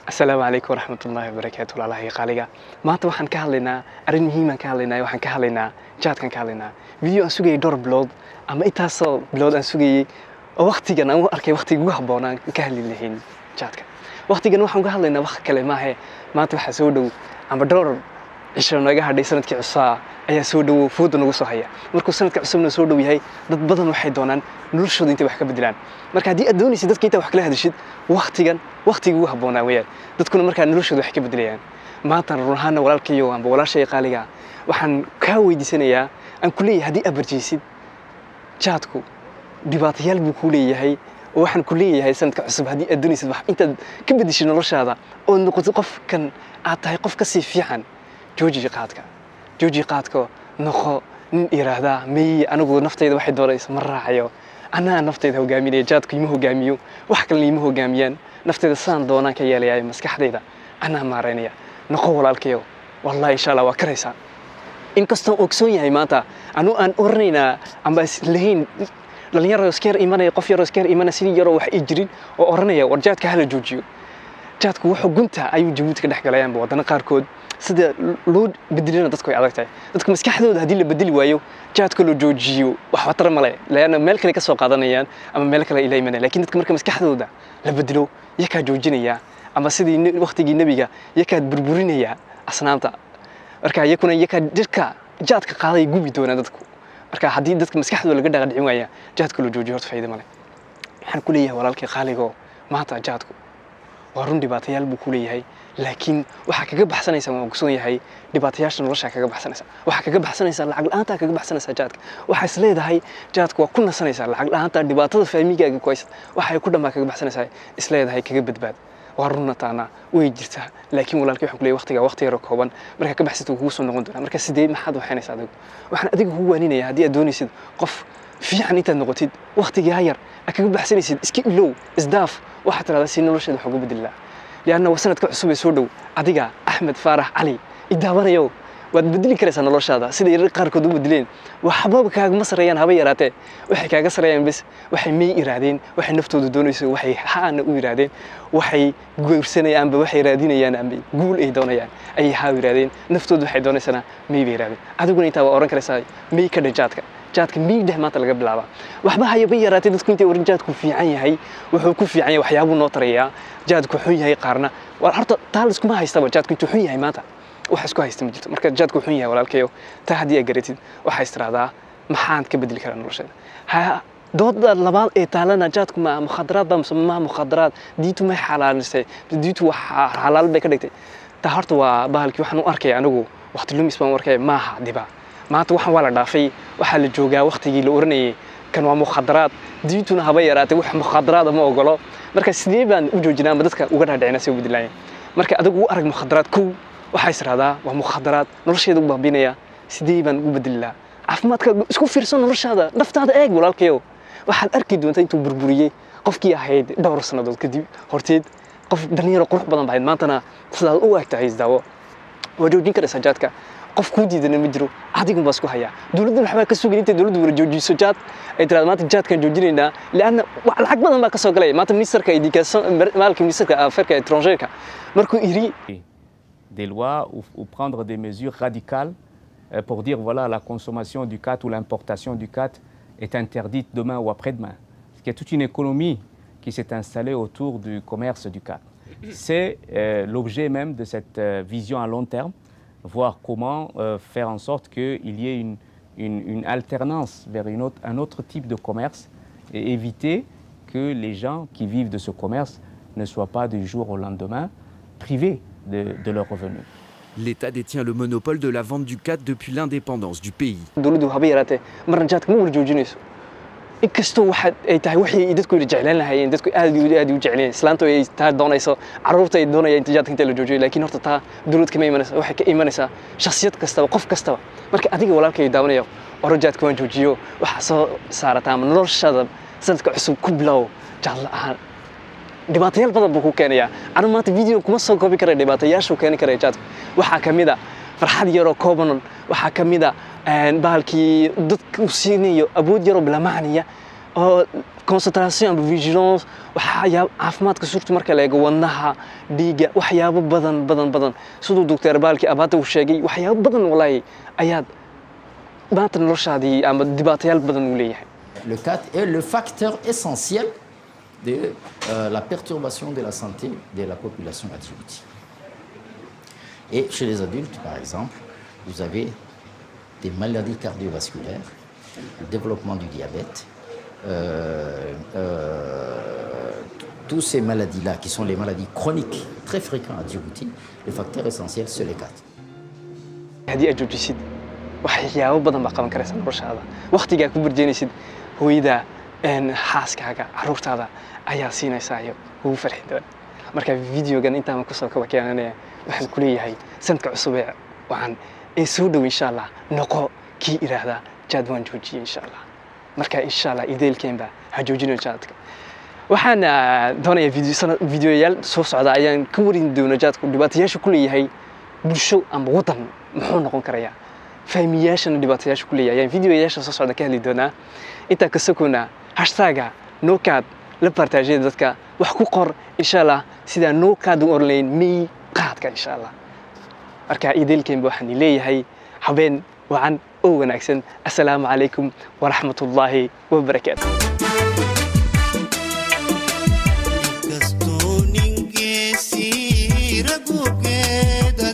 السلام عليكم ورحمة الله وبركاته. الله يقاليga maanta waxaan ka hadlaynaa arin muhiim ah ka hadlaynaa waxaan ka hadlaynaa jaadkan ka hadlaynaa video aan sugayay door blood ama intaasoo blood aan sugayay oo waqtigan aan u arkay waqtiga ugu habboonaan ka hadli lahayn jaadka waqtigan waxaan ka hadlaynaa wax kale ma aha maanta waxa soo dhow ama door cisho naga hadhay sanadkii cusub ayaa soo dhow foodo nagu soo haya markuu sanadka cusubna soo dhow yahay dad badan waxay doonaan noloshooda inta wax ka bedelaan marka hadii aad doonaysid dadka inta wax kala hadashid waqtiga ugu habboonaa weeyaan dadkuna marka noloshooda wax ka bedelayaan maanta ruuxana walaalkayo amba walaashay qaaliga waxaan ka weydiisanayaa aan ku leeyahay hadii aad barjiisid jaadku dhibaatayaal buu ku leeyahay waxaan ku leeyahay sanadka cusub hadii aad doonaysid wax inta ka bedeshay noloshaada oo noqoto qof kan aad tahay qof ka sii fiican jooji qaadka noqo nin iraahda may anigu naftayda waxay doonaysaa ma raacayo ana naftayda hogaaminaya jaadku ima hogaamiyo wax kale ima hogaamiyaan naftayda saan doonaan ka yeelayaa maskaxdayda ana maareynaya noqo walaalkayo wallahi insha Allah waa karaysaa in kastoo ogsoon yahay maanta aan ornayna amba lahayn dhalinyaro iskar imanay qof yar iskar imanay sidii yaro wax jirin oo oranaya war jaadka hala joojiyo jaadku wuxuu gunta ayuu Djibouti ka dhaxgalayaan wadana qaarkood sida loo beddelina dadku ay adag tahay dadku maskaxdooda hadii la bedeli waayo jaadka loo joojiyo wax watar ma leh laana meel kale ka soo qaadanayaan ama meel kale ilaa imanay laakiin dadku marka maskaxdooda la bedelo yaka joojinaya ama sidii waqtigii nabiga yaka burburinaya asnaamta marka yakuna yaka dadka jaadka qaaday gubi doona dadku marka hadii dadka maskaxdooda laga dhaqaadicin waaya jaadka loo joojiyo horta faa'iido ma leh waxaan ku leeyahay walaalkay qaaligo maanta jaadku waa run dhibaatayaal buu ku leeyahay laakiin waxa kaga baxsanaysa waa ogsoon yahay dhibaatayaasha nolosha kaga baxsanaysa waxa kaga baxsanaysa lacag la'aanta kaga baxsanaysa jaadka waxa is leedahay jaadku waa ku nasanaysa lacag la'aanta dhibaatada faamigaaga ku haysta waxa ay ku dhamaa kaga baxsanaysa is leedahay kaga badbaad waa runna taana way jirtaa laakiin walaalkay waxaan ku leeyahay waqti yar oo kooban marka ka baxsato kugu soo noqon doona marka sidee maxaad waxaynaysaa adigu waxaan adiga ugu waaninayaa hadii aad doonaysid qof fiican inta noqotid waqtiga yar kaga baxsanaysid iska ilow isdaaf waxa tiraahdaa si nolosheeda wax ugu beddelaa لأنه وسنة كعصوبة سودو أديكا أحمد فارح علي إدابانيو وبدلي كريسة نلوش هذا سيدي الرقار كدو بدلين وحبابك هاك مصر يان هبي راته وحي كاغا سريان بس وحي مي إرادين وحي نفتو دونيسو وحي حان إرادين وحي قرسنا يان بوحي رادين يان أمبي قول إيه دونا يان أي هاو إرادين نفتو وحي دونيسنا مي بيرادين أدوكو نيتا وأوران كريسة مي كده jaadka miigdah maanta laga bilaaba waxba hayba yaraatay dadku intay warin jaadku fiican yahay wuxuu ku fiican yahay waxyaabo noo tareeyaa jaadku xun yahay qaarna war horta taal isku ma haystaba jaadku intuu xun yahay maanta wax isku haysta ma jirto marka jaadku xun yahay walaalkayo taa hadii ay garatid waxa istiraada maxaan ka bedeli karaa nolosheeda ha dooda labaad ee taalana jaadku ma mukhadaraad ba ma mukhadaraad diitu ma xalaalnisay diitu waxa xalaal bay ka dhigtay taa horta waa bahalkii waxaan u arkay anigu waqti lumis baan arkay maaha diba maanta waxaan wala dhaafay waxa la joogaa waqtigii la oranayay kan waa mukhadaraad diintuna haba yaraatay wax mukhadaraad ma ogolo marka sidee baan u joojinaa dadka uga dhaadhicina si u bedelaayeen marka adigu u arag mukhadaraad ku waxa israadaa waa mukhadaraad nolosheeda u baabinaya sidee baan u bedelaa caafimaadka isku fiirsan noloshaada naftaada eeg walaalkayo waxaad arki doontaa intuu burburiyay qofkii ahayd dhowr sanadood kadib horteed qof dhalinyaro qurux badan bahayd maantana sidaad u eegtahay isdaawo waa joojin karaysaa jaadka qof ku diidana ma jiro adigu baa isku haya dawladda waxba ka sugin inta dawladdu wara joojiso jaad ay tiraahdo maanta jaadkan joojinayna laana lacag badan baa ka soo galay maanta ministerka education maalka ministerka affaires étrangères markuu iri des lois ou prendre des mesures radicales pour dire voilà la consommation du cat ou l'importation du cat est interdite demain ou après-demain. Il y a toute une économie qui s'est installée autour du commerce du cat. C'est l'objet même de cette vision à long terme, voir comment faire en sorte qu'il y ait une alternance vers un autre type de commerce et éviter que les gens qui vivent de ce commerce ne soient pas du jour au lendemain privés de leurs revenus. L'État détient le monopole de la vente du cat depuis l'indépendance du pays. inkastoo waxa ay tahay wixii dadku jeclaan lahaayeen dadku aad u jecleen islaanto ay taa doonayso caruurta ay doonayaan jaadka inta la joojiyo laakiin horta taa dawladka ma imanaysa waxay ka imanaysaa shakhsiyad kasta qof kasta marka adiga walaalkay daawanayo oro jaadka waan joojiyo waxa soo saarata noloshada sanadka cusub ku bilow jaal ahaan dhibaatayaal badan buu ku keenayaa anu maanta video kuma soo koobi karay dhibaatayaashu keeni karay jaadka waxa kamida farxad yar oo kooban waxa kamida bahalkii dadku siinayo awood yar oo bala macniya oo concentration ama vigilance waxyaabo caafimaadka suurta marka la eego wadnaha dhiigga waxyaabo badan sidoo doctor Baalki abaata uu sheegay waxyaabo badan walaahi ayaad maanta noloshaadii ama dhibaatayaal badan u leeyahay. Le CAT est le facteur essentiel de la perturbation de la santé de la population à Djibouti. Et chez les adultes, par exemple, vous avez des maladies cardiovasculaires, le développement du diabète, toutes ces maladies-là, qui sont les maladies chroniques très fréquentes à Djibouti, le facteur essentiel, c'est le CAT. waxyaabo badan baa qaban karaysa noloshaada waqtiga ku burjeenaysid hooyada xaaskaaga caruurtaada ayaa siinaysaa ugu farxi doon marka videogan intaan ku soo keenanay waxaan ku leeyahay sanadka cusub ee waxaan soo dhaw insha Allah noqo kii iraahda jaad waan joojiye insha Allah marka insha Allah ideelkeenba ha joojino jaadka waxaan doonayaa videoyaal soo socda ayaan ka warin doona jaadku dhibaatayaasha ku leeyahay bulsho ama wadan muxuu noqon karayaa fahmiyaashana dhibaatayaasha ku leeyahay videoyaasha soo socda ka heli doona inta ka sokona #NoCAT la partager dadka wax ku qor insha Allah sida NoCAT online mi qaadka insha Allah marka ideelkeen waxaan leeyahay habeen wacan oo wanaagsan assalaamu calaykum wa rahmatullaahi wa barakaatuh Gasto ninguém se ragu que da